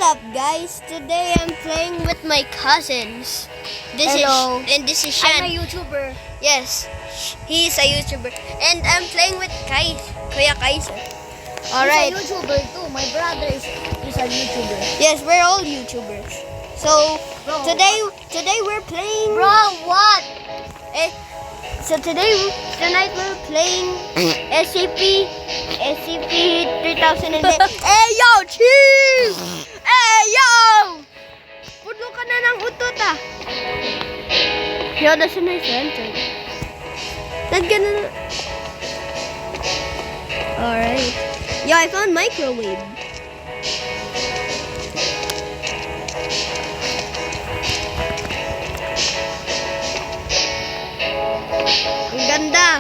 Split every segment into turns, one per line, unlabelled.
up, guys? Today I'm playing with my cousins.
Hello.
This is
I'm a
Shan.
YouTuber.
Yes, he is a YouTuber, and I'm playing with Kuya Kaiser. All right.
He's a YouTuber too. My brother is a YouTuber.
Yes, we're all YouTubers. So
Bro.
today we're playing.
Bro, what?
So tonight we're playing SCP-3010. Hey yo, cheese! Hey yo! Puno ka na ng utot ah. Yo, that's a nice answer. Nagana na. Alright. Yo, I found microwave. Ang ganda.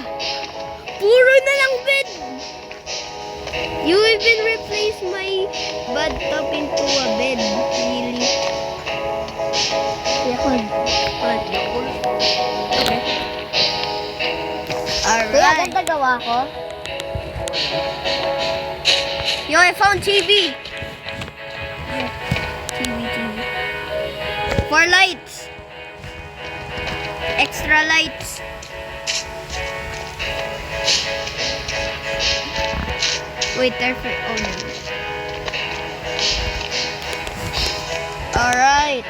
Puro na lang bed. You even replace my bathtub into a bed. Really?
Kaya ko.
What? Okay.
Kaya
Alright.
ganda gawa ko.
Yo, I found TV. TV. 4 lights. Extra lights. Wait, they're for... Oh, no. Alright.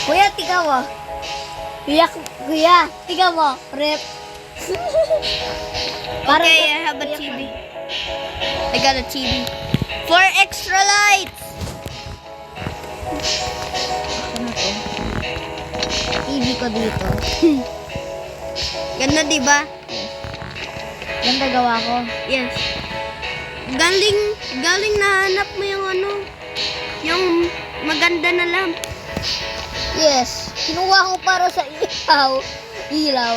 Kuya, tiga mo. Kuya, tiga mo. Rep.
Okay, I have a TV. I got a TV. 4 extra lights.
Ano to? TV ko dito.
Ganda, di ba?
Ganda gawa ko.
Yes. Galing nahanap mo yung ano, yung maganda na lamp.
Yes. Kinuha ko para sa ilaw. Ilaw.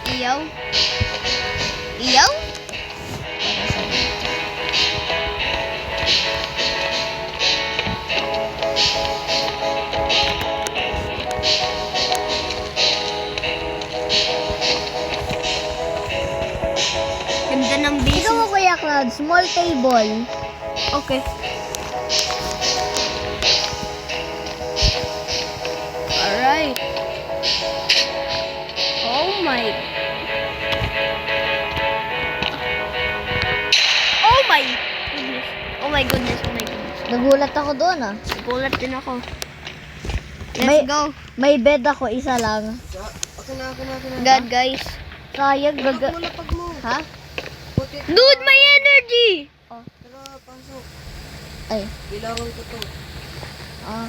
Iyaw? Iyaw?
Para sa
Ganda ng base.
Ikaw mo, Kuya Cloud, small table.
Okay. Alright. Oh my. Oh my goodness. Oh my goodness. Oh my goodness.
Nagulat ako doon ah.
Gulat din ako. Let's
May-
go.
May bed ako, isa lang.
God, guys.
Sayang, Ha?
Dude, my energy!
Ay.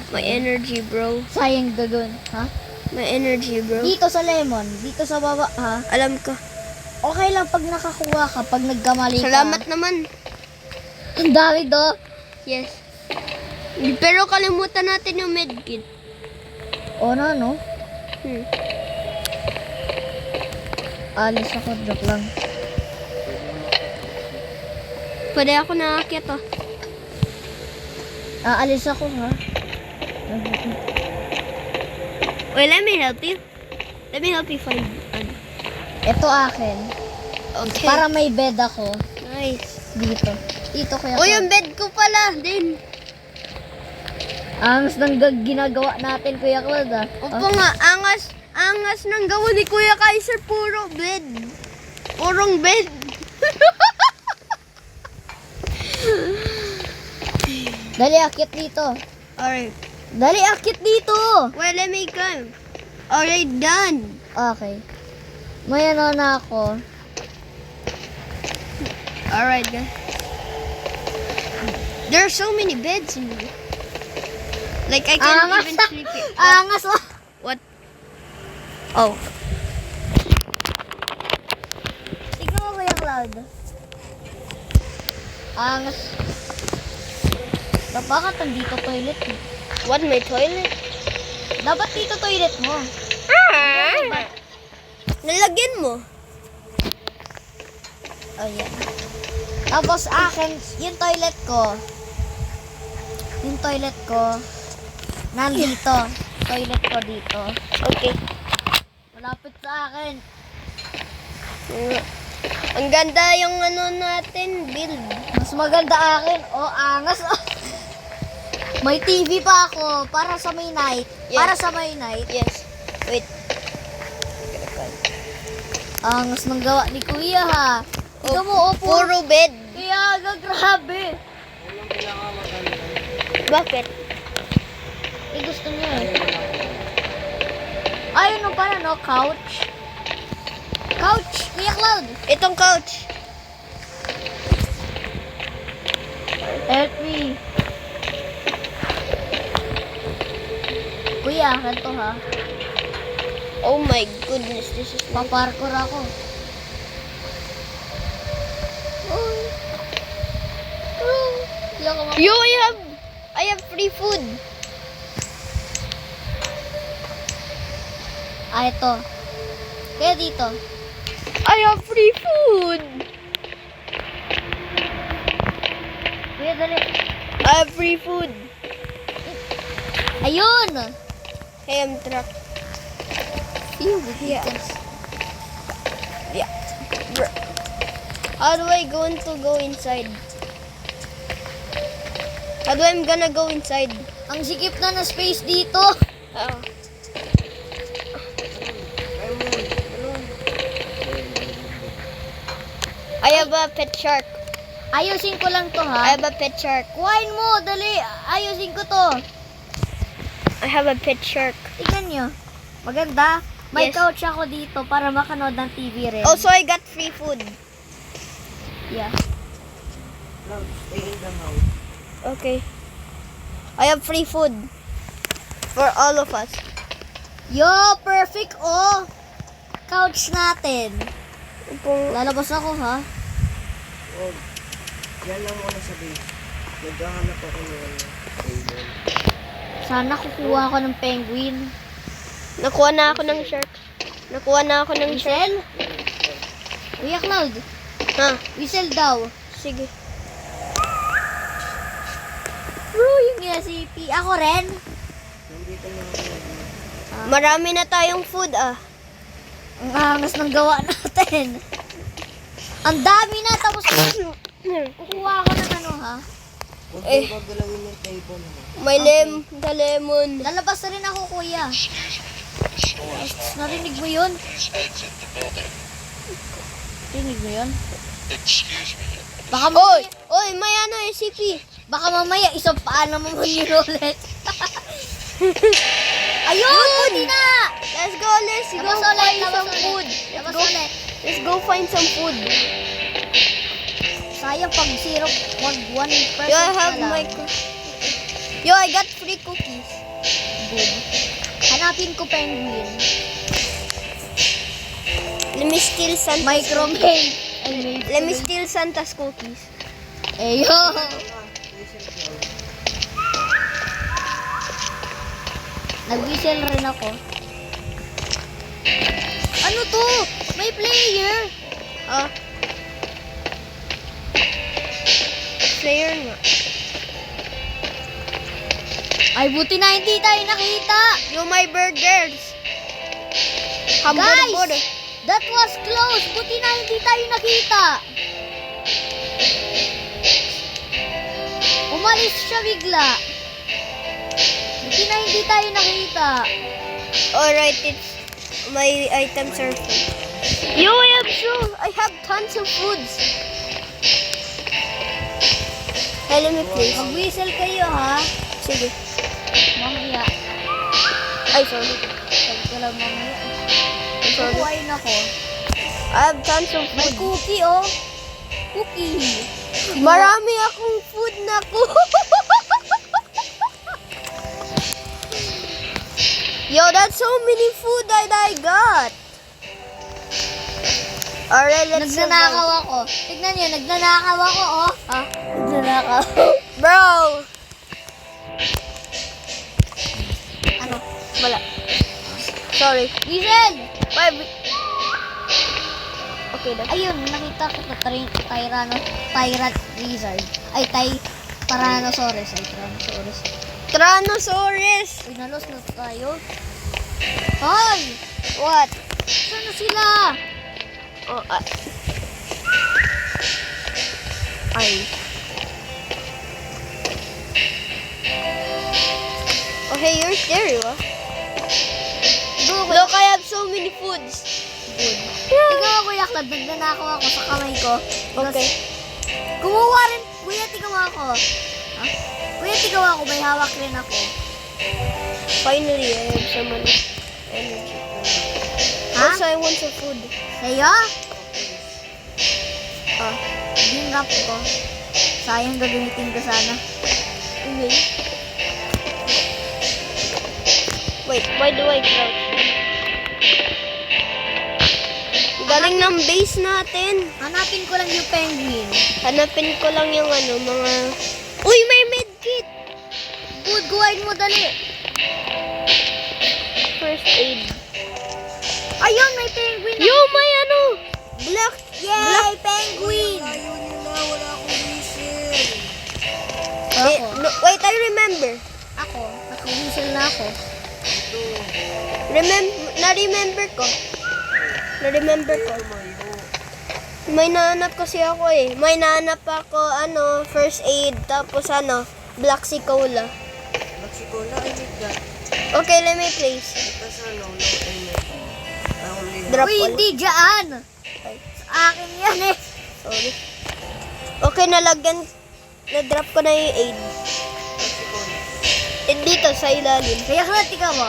My energy, bro.
Sayang doon. Ha?
My energy, bro.
Dito sa lemon. Dito sa baba, ha?
Alam ko.
Okay lang pag nakakuha ka, pag nagkamali ka.
Salamat naman.
Ang dami do.
Yes. Pero kalimutan natin yung medkit.
O no?
Hmm.
Alis ako, joke lang.
Pwede ako nakakit, oh.
Aalis ako, ha?
Wait, let me help you. Let me help you find.
Ito akin.
Okay.
Para may bed ako.
Nice.
Dito. Dito kaya
Oh, yung bed ko pala din.
Angas ng ginagawa natin, Kuya Claude, ha?
Opo nga, angas ng gawa ni Kuya Kaiser. Puro bed. Purong bed.
Dali, akit dito.
Alright.
Dali, akit dito.
Well, let me come. Alright, done.
Okay. May ano na ako.
Alright, guys. There are so many beds in here. Like, I can't
Angas
even
na.
sleep here.
Angas mo.
What? Oh.
Ikaw mo, Kuya Cloud. Angas. Bakit nandito toilet eh?
What, my toilet?
Dapat dito toilet mo.
Nalagyan mo.
Oh, yan. Tapos akin, yung toilet ko. Yung toilet ko. Nandito. Toilet ko dito.
Okay.
Malapit sa akin.
Ang ganda yung ano natin, build.
Mas maganda akin. Oh, angas. Oh. May TV pa ako para sa may night.
Yeah.
Para sa may night.
Yes. Wait.
Ang nang gawa ni Kuya ha. Ikaw mo,
Puro bed.
Kaya grabe.
Bakit?
Eh, gusto niya eh. Ayun no pala no, couch. Couch, Kuya Cloud.
Itong couch.
Help me. Kuya, ganito ha.
Oh my goodness, this is like...
Paparkour ako.
Yo, I have free food.
Ah, ito. Kaya dito.
I have free food.
Kuya, dali.
I have free food.
Ayun!
Hey, I'm trapped. Yeah. Yeah. Bruh. How do I go inside? How do I'm gonna go inside?
Ang sikip na na space dito.
Oh. I have a pet shark.
Ayusin ko lang to
I
ha.
have a pet shark.
Kuhain mo, dali. Ayusin ko to.
I have a pet shark.
Tingnan nyo. Maganda. May
Yes.
couch ako dito para makanood ng TV rin.
Also, I got free food.
Yeah.
Okay. I have free food for all of us.
Yo, perfect oh. Couch natin.
Kung
Lalabas ako ha.
Oh, yan lang muna sa base. Naghahanap ako ng table.
Sana kukuha ako ng penguin.
nakuha na ako ng shark. Nakuha na ako ng shark.
Whistle? Kuya Cloud,
Ha?
whistle daw.
Sige.
Bro, yung CP. Ako rin.
Nandito na ako.
Marami na tayong food
Ang angas ng gawa natin. Ang dami na. Tapos kukuha ako ng ano ha.
Huwag
Eh.
mo gagalawin yung table mo.
May the lemon.
Lalabas na rin ako kuya. Narinig mo yun? Narinig mo yun? Baka
Oy!
mamaya,
Oy, may ano SCP.
baka mamaya isang paano mo yun ulit. Ayun! Pwede na!
Let's go, let's go
Labas ulit,
find
labas
some
ulit.
food.
Labas ulit.
Let's go find some food.
Sayang pag 0.1%
Yo, I have
na
my
lang.
Yo, I got free cookies.
Good. Hanapin ko penguin.
Let me steal Santa's
Micromade. Ay, may
Let me steal Santa's cookies.
Eyo. Nag-whistle rin ako. Ano to? May player.
Ah. Player nga.
Ay, buti na hindi tayo nakita.
Yo, my burgers. Hamburger.
Guys, that was close. Buti na hindi tayo nakita. Umalis siya bigla. Buti na hindi tayo nakita.
Alright, it's my items are full. Yo, I have tons of foods. Hey, let me please.
Mag-whistle kayo ha.
Sige.
Mamaya.
Ay, sorry.
Sabi ko lang mamaya.
Sorry.
Kukuhain ako.
I have tons of
May
food.
cookie oh. Cookie.
Marami akong food na ko. Yo, that's so many food that I got. Alright, let's
Nagnanakaw ako. Tignan niyo, nagnanakaw ako oh.
Ah,
Nagnanakaw.
bro.
Ano?
Wala. Sorry.
Whistle!
Why? Okay, that's
Ayun, nakita ko na Tyrant Lizard. Ay, Tyrannosaurus. Ay, Tyrannosaurus.
Tyrannosaurus.
Uy, nalos na tayo. Hoy!
What?
Saan na sila?
Oh, ay. hey, you're there, you are.
Go,
Look, I have so many foods.
Good. Ikaw ako, Kuya Claude. Nagnanakaw ako sa kamay ko.
Okay.
Kumuha rin. Kuya, tigaw ako. Ha? Kuya, tigaw ako. May hawak rin ako.
Finally, I have some energy.
Ha?
Also, I want some food.
Sa'yo?
Ah,
Yung rap ko. Sayang gagamitin ko sana.
okay. Wait, why do I crouch? Galing ng base natin.
Hanapin ko lang yung penguin.
Hanapin ko lang yung mga... Uy, may medkit!
Good, guwain mo dali.
First aid.
Ayun, may penguin.
Yo, may black.
Yay, penguin.
Ayaw nyo na, wala akong reason.
Eh, no, wait, I remember.
Ako, nakawisel na ako.
Na-remember ko.
Tumayo.
May nahanap kasi ako eh. May nahanap ako, first aid, tapos black sea cola.
Mexicola, I need that.
Okay, let me place.
Tapos no, I need. I only have.
Drop
Uy,
all.
hindi dyan. Sa akin yan eh.
Sorry. Okay, na-drop ko na yung aid.
Mexicola.
Eh, dito, sa ilalim.
Kaya ka tika mo.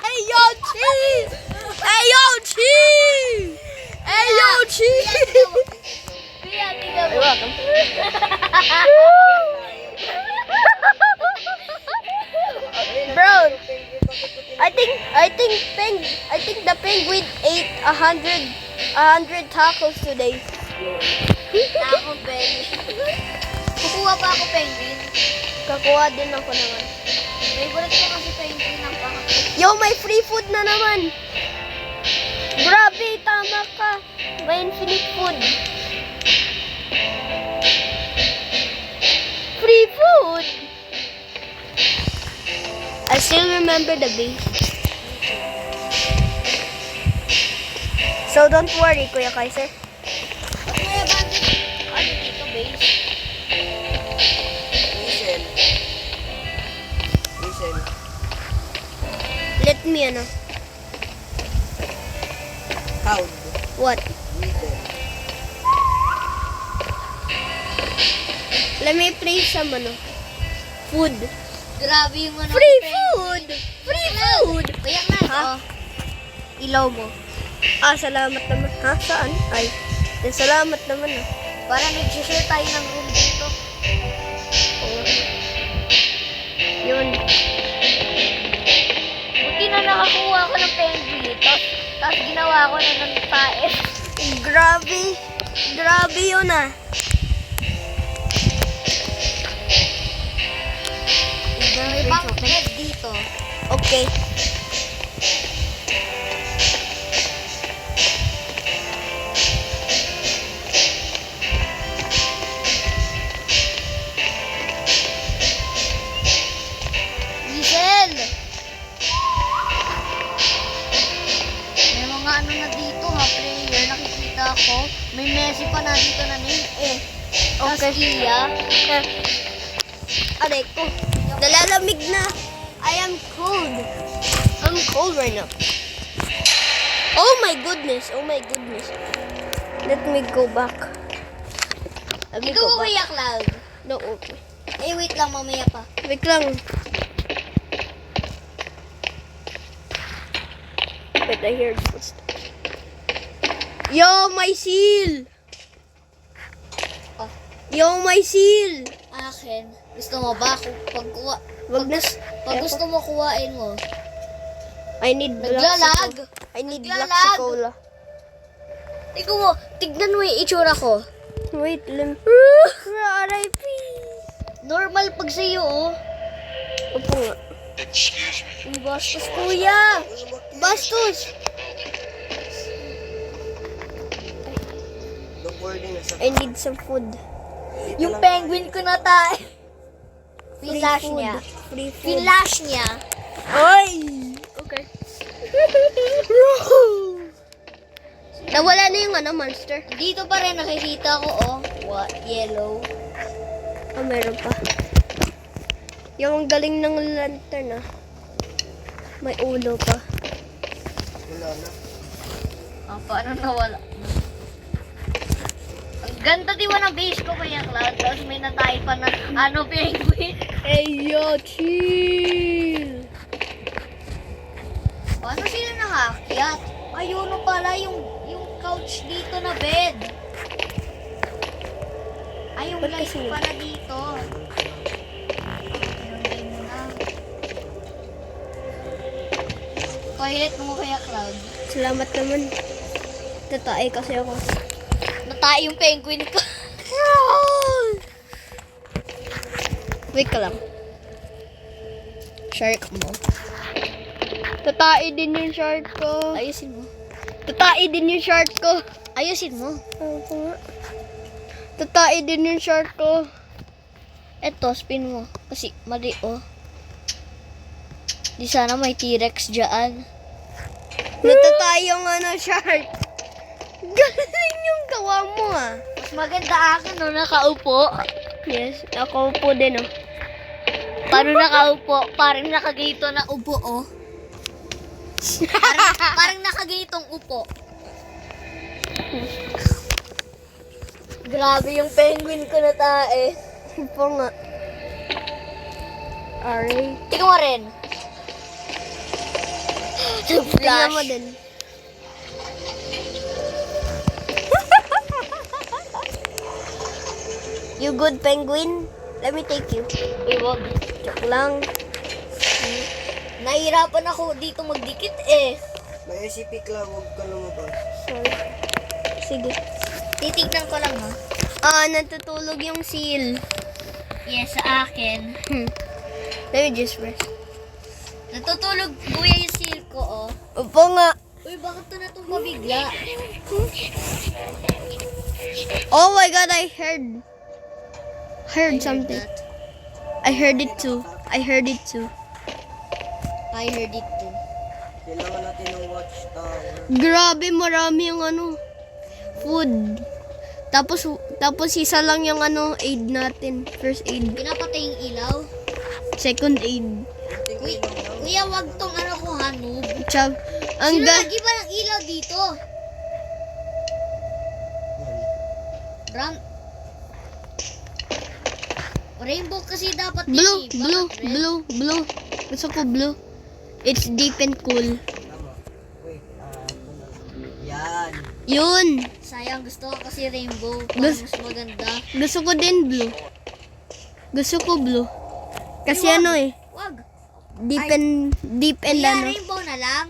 Hey, yo, cheese! Hey, yo, cheese! Hey, yo, cheese!
Kaya tika mo.
You're welcome. Bro, I think the penguin ate 100 tacos today.
Ako, penguin. Kukuha pa ako penguin.
Kakuha din ako naman.
Favorite ko kasi penguin ang pang.
Yo, may free food na naman. Grabe, tama ka. May infinite food. Free food. I still remember the base. So don't worry, Kuya Kaiser.
May abandon. Ano dito, base?
Listen.
Let me
Count.
What?
Listen.
Let me play some food.
Grabe yung
Free food! Free food!
Kaya nga,
Ha?
oh. Ilaw mo.
Ah, salamat naman. Ha? Saan? Ay, salamat naman
Para nag-share tayo ng room dito.
Oh. Yun.
Buti na nakakuha ko ng penguin. Tapos ginawa ko na ng paes.
Grabe. Grabe yun
May bed dito.
Okay.
Giselle! May mga na dito ha, player. Nakikita ko. May Messi pa na dito na name eh.
Okay.
Iya.
Aray ko. Nalalamig na. I am cold. I'm cold right now. Oh my goodness. Oh my goodness. Let me go back. Let me
Ikaw
go back.
Kuya Cloud.
No, okay.
Eh, wait lang, mamaya pa.
Wait lang. Wait, I hear footsteps. Yo, my seal!
Oh.
Yo, my seal!
Akin. Gusto mo ba?
Wag na.
Pag gusto mo, kuhain mo.
I need black
Naglalag.
Cola. I need black
Naglalag.
Cola.
Tingnan mo, tignan mo yung itsura ko.
Wait, let me... R.I.P.
Normal pag sa'yo, oh.
Opo nga.
Uy, bastos, kuya.
Bastos!
Don't worry na sa
I need some food.
Yung penguin ko na tayo.
Free
Finilash
food.
niya.
Free food.
Finilash niya.
Ay! Okay. Nawala na yung monster.
Dito pa rin nakikita ko, oh. What? Yellow.
Oh, meron pa. Yung galing ng lantern ah. May ulo pa.
Wala na.
Paano nawala? Ang ganda di ba ng base ko kaya Cloud? Tapos may natay pa na penguin.
Ayo, chill!
Paano sila nakakyat? Ayun pala yung couch dito na bed. Ay, yung
Ba't
light
kasi yun?
pala dito. Ayun mo na. Toilet mo kaya, Cloud?
Salamat naman. Tatay kasi ako.
Natay yung penguin ko.
Wait ka lang. Shark mo. Tatay din yung shark ko.
Ayusin mo.
Tatay din yung shark ko.
Ayusin mo.
Opo nga. Tatay din yung shark ko.
Eto, spin mo. Kasi mali, oh. Di sana may T-Rex dyan.
Natatay yung shark. Galing yung gawa mo ah.
Mas maganda akin, no? Nakaupo.
Yes, ako po din oh.
Paano nakaupo? Parang nakaganito na upo, oh. Parang nakaganitong upo. Grabe yung penguin ko na tae.
Ipo nga. Aray.
Tingnan mo rin.
Tingnan mo din. You good penguin? Let me take you.
Uy, wag.
Joke lang.
Nahihirapan ako dito magdikit eh.
May SCP Cloud, huwag ka lumabas.
Sorry. Sige.
Titignan ko lang, ha.
Natutulog yung seal.
Yes, sa akin.
Let me just rest.
Natutulog kuya yung seal ko, oh.
Opo nga.
Uy, bakit to na itong mabigla?
Oh my god, I heard something. I heard it too. I heard it too.
I heard it too.
Kailangan natin ng watchtower.
Grabe, marami yung food. Tapos isa lang yung aid natin. First aid.
Pinapatay yung ilaw.
Second aid.
Uy, kuya, wag tong ko, hanub.
Chab.
Sino lagi ba ng ilaw dito? Rainbow kasi dapat
Blue,
din, eh.
blue,
Bakit red?
blue. Gusto ko blue. It's deep and cool.
Tama. Wait, yan.
Yun.
Sayang, gusto ko kasi rainbow. Parang mas maganda.
Gusto ko din blue. Gusto ko blue. Kasi
Wag.
deep and
Kuya, rainbow na lang.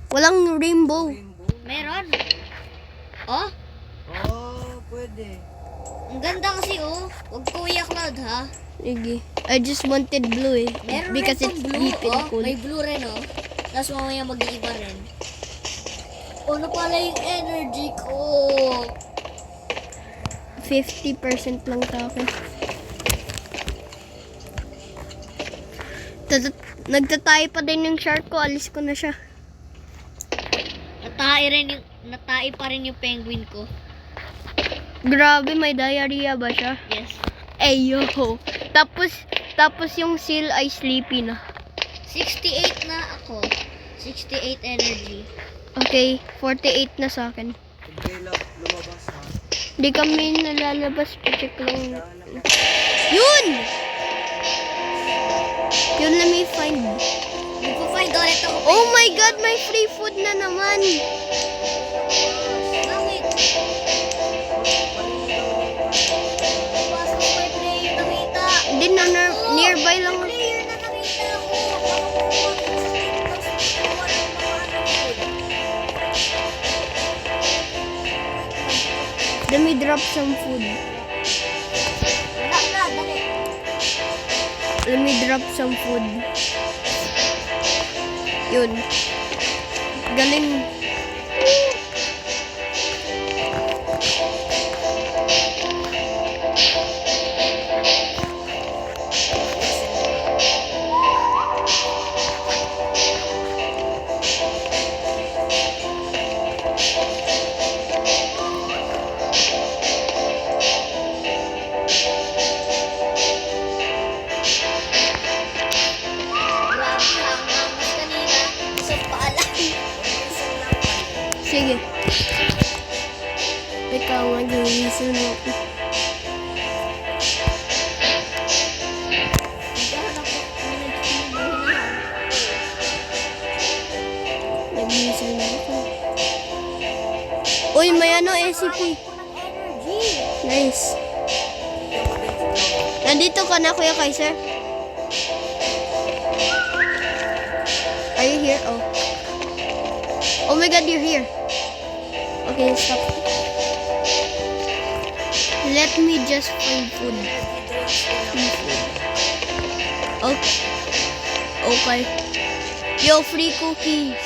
Walang rainbow.
Meron. Oh,
Oh, pwede.
ang ganda kasi, oh. Wag Kuya Cloud, ha.
Sige. I just wanted blue eh.
Meron
Because
rin
it's
tong blue,
deep and
oh.
cool.
May blue rin, oh. Tapos mamaya mag-iiba rin. Ano pala yung energy ko?
50% lang sa akin. Nagtatay pa din yung shark ko. Alis ko na siya.
Natai pa rin yung penguin ko.
Grabe, may diarrhea ba siya?
Yes.
Ayo. Tapos yung seal ay sleepy na.
68 na ako. 68 energy.
Okay, 48 na sa akin.
Sige, lumabas ha.
Hindi kami nalalabas. Check lang.
Hanap
Yun! Yun, let me find.
Nagpo-find ulit ako.
Oh my God, may free food na naman.
Bakit? Pasok may player nakita.
Hindi na nearby lang.
May player na nakita ako.
Let me drop some food.
Wala na, dali.
Let me drop some food. Yun. Galing. listen mo. Nag-listen na ako. Uy, may ano, SCP. Nice. Nandito ka na, Kuya Kaiser? Are you here? Oh. Oh my God, you're here. Okay, stop. Let me just find food. Okay. Okay. Yo, free cookies.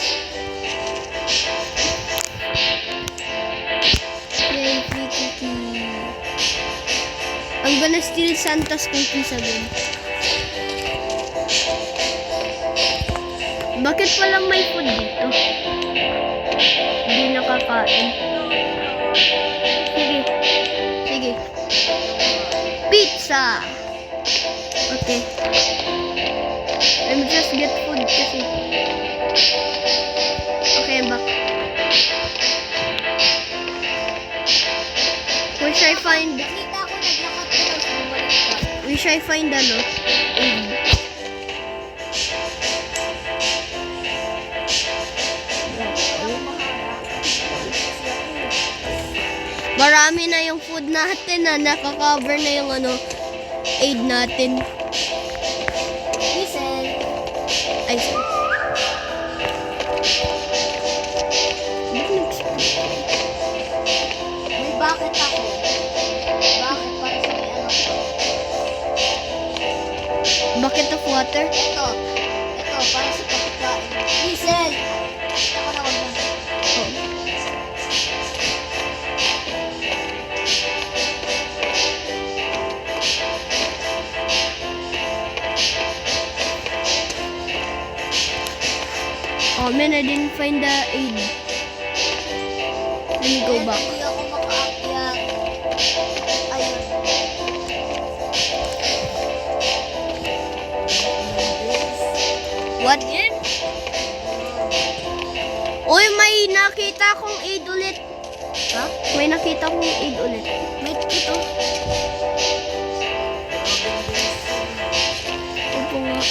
Yay, free cookies. I'm gonna steal Santa's cookies again. Bakit walang may food dito? Hindi nakakain. Sige. Sige. Pizza! Okay. Let me just get food kasi. Okay, I'm back. Wish I find...
Nakita ko naglakad ko tapos bumalik ka.
Wish I find ano? Marami na yung food natin na nakaka-cover na yung ano, aid natin.
Listen.
Ay, sorry.
May bakit ako. Bakit para sa may anak ko.
Bucket of water?
Ito. Ito, para sa pagkain. Listen. Ako na wag na.
Oh. Oh man, I didn't find the aid. Let me go back.
Hindi ako makaakyat. Ayun.
What? Uy, may nakita kong aid ulit.
Ha?
May nakita kong aid ulit.
May ito.
Opo nga.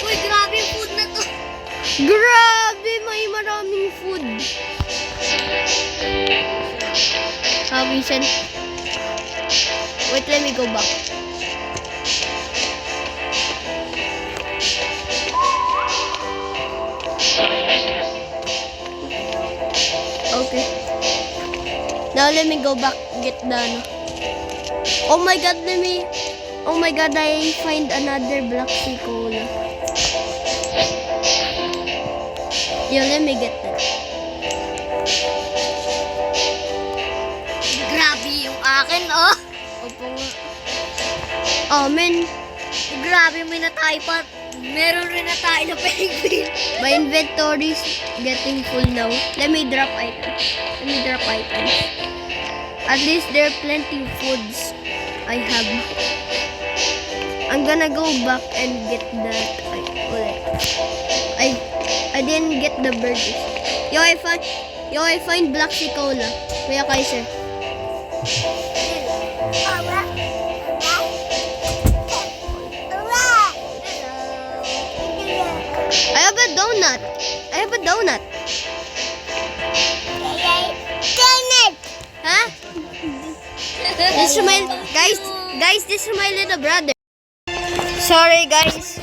Uy, grabe yung food na to.
Grabe, may maraming food. Vincent. Wait, let me go back. Okay. Now let me go back, get the ano. Oh my God, oh my God, I find another black sea cola. Yo, let me get that.
Grabe yung akin, oh.
Opo nga. Oh, man.
Grabe, may natay pa. Meron rin na tayo na penguin.
My inventory's getting full now. Let me drop items. At least there are plenty of foods I have. I'm gonna go back and get that. I didn't get the burgers. Yo, I find black sea cola. Kuya Kaiser. I have a donut. Huh? This is my guys. This is my little brother. Sorry, guys.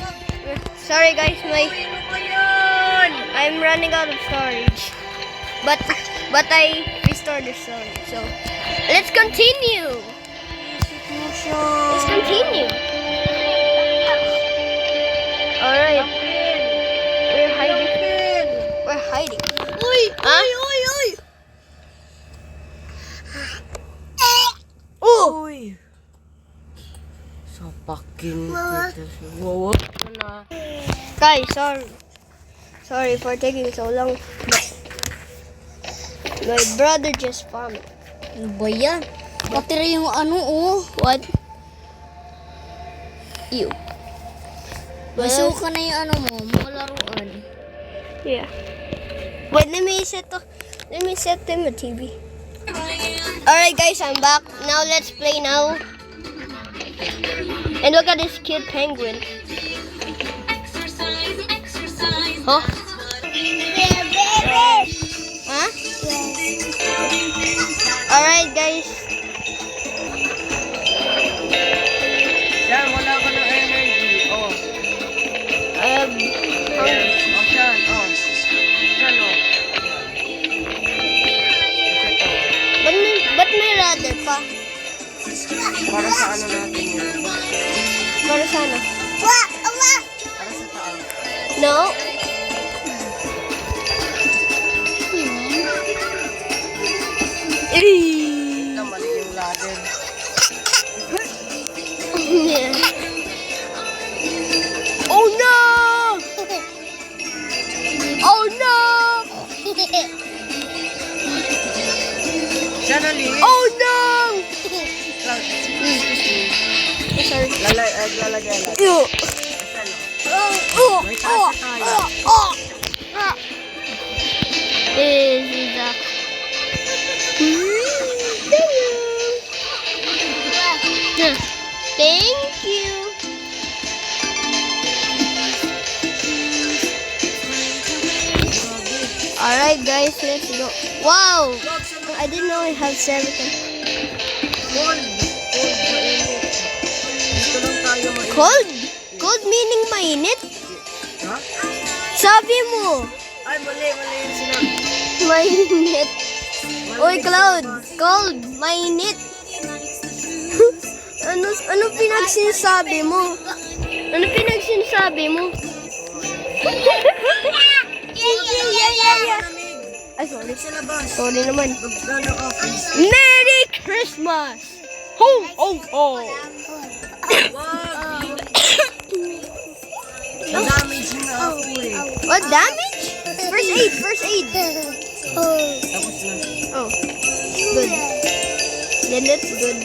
I'm running out of storage. But I restored the storage. So let's continue. All right. We're hiding.
Uy!
Huh?
Uy!
Oh!
Uy! Sapakin kita semua.
Guys, sorry for taking so long. But my brother just found it.
Ano ba yan? Patira yung ano, oh.
What? You.
Masuka na yung ano mo, mga laruan.
Yeah. Wait, let me set him a TV. Alright guys, I'm back. Now let's play now. And look at this cute penguin. Huh? Huh? Alright guys.
Yan, wala ka ng energy. Oh.
Um,
Yan. Oh, yan. Oh. Yan, oh.
ba't may ladder pa?
Para sa ano natin yan?
Para sana?
Para sa taas.
No?
Ito, mali yung ladder.
Oh no! Oh no!
Siya na, Lee.
Oh no! Sorry.
Lalagay natin.
Ew.
Siya, no? May taas na tayo.
Is that? Thank you. Alright guys, let's go. Wow! I didn't know I have 7.
Cold. Cold, mainit. Dito lang tayo mainit.
Cold? Cold meaning mainit?
Ha?
Sabi mo,
Ay, mali yung sinabi.
mainit. Uy, Cloud. Cold. Mainit. ano pinagsinsabi mo? Ano pinagsinsabi mo? Ay, sorry.
Sa labas.
Sorry naman.
Magdala ka, please.
Merry Christmas! Ho, ho, ho!
Wag! Na-damage na ako eh.
What damage? First aid, first aid.
Tapos na.
Oh, good. Then that's good.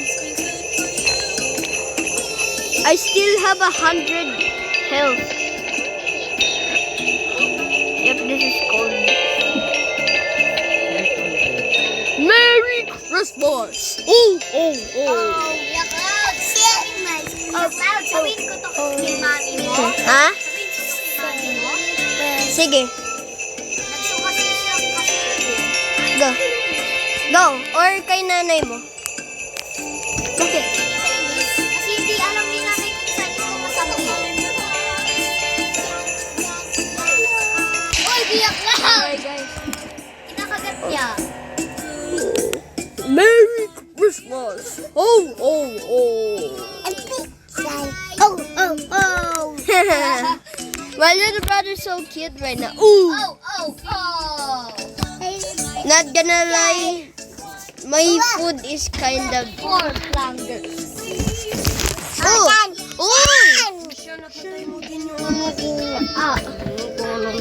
I still have 100 health. Yep, this is cold. Merry Christmas! Oh, oh, oh.
Sabihin ko to kay mami mo.
Ha?
Sabihin ko to kay mami mo.
Sige,
Nagsuka siya kasi.
go. Go, or kay nanay mo. Okay.
Kasi hindi alam ni nanay kung saan ko masabihin. Uy, biyak lang!
Alright, guys.
Kinakagat niya.
Merry Christmas! Oh, oh, oh. My little brother's so cute right now. Ooh! Not gonna lie, my food is kind of.
Four flanders.
Oh! Oh!
Siya, napatay mo din yung ano ko.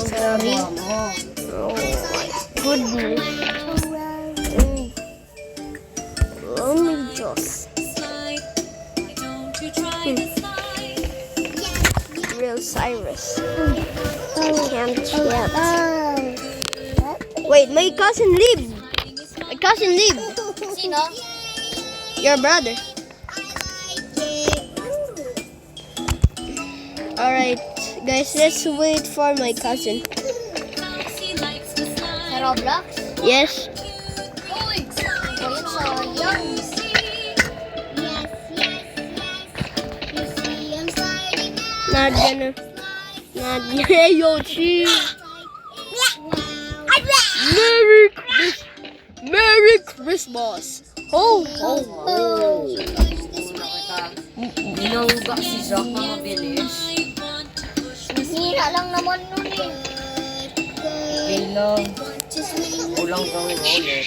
Sorry. Oh my goodness. Oh my gosh. Real Cyrus. Can't yet. Wait, my cousin lived. My cousin lived.
Sino?
Your brother. Alright, guys, let's wait for my cousin.
Sa Roblox?
Yes.
Uy! Ayun sa yan.
Not gonna. Hey, yo, cheese. Merry Christmas. Ho, ho, ho.
Binuga si Zach na mabilis.
Hira lang naman nun eh.
Ilang. Kulang kang ulit.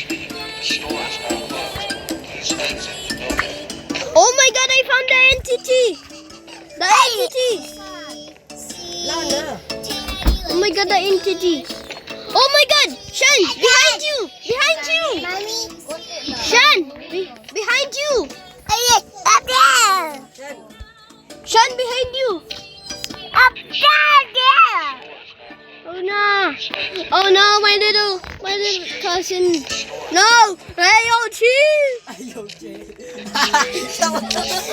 Oh my God, I found the entity. The entity.
Lana.
Oh my God, the entity. Oh my God, Shan, behind you. Behind you. Shan, behind you.
Check.
Shan, behind you. Oh no. Oh no, my little cousin No! Hey, yo, chill!
Ayaw, chill.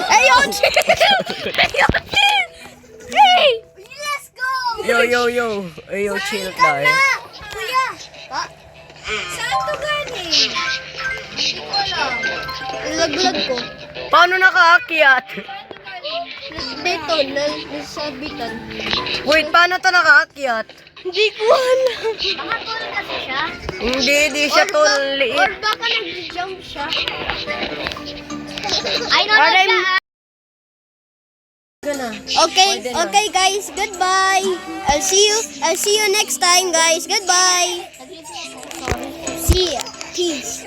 Hey, yo, chill! Hey, yo, chill! Hey!
Let's go!
Yo. Ayaw, chill tayo.
Kuya! Saan to galing? Hindi ko alam.
Laglag ko.
Paano nakaakyat?
Dito, sa bitan.
Wait, paano to nakaakyat?
Hindi ko alam.
Baka tol kasi siya.
Hindi siya to
Or
liit.
baka nag-jump siya.
Ay, naman
Aray,
siya.
Gana.
Okay guys, goodbye. I'll see you next time guys. Goodbye. See ya. Peace.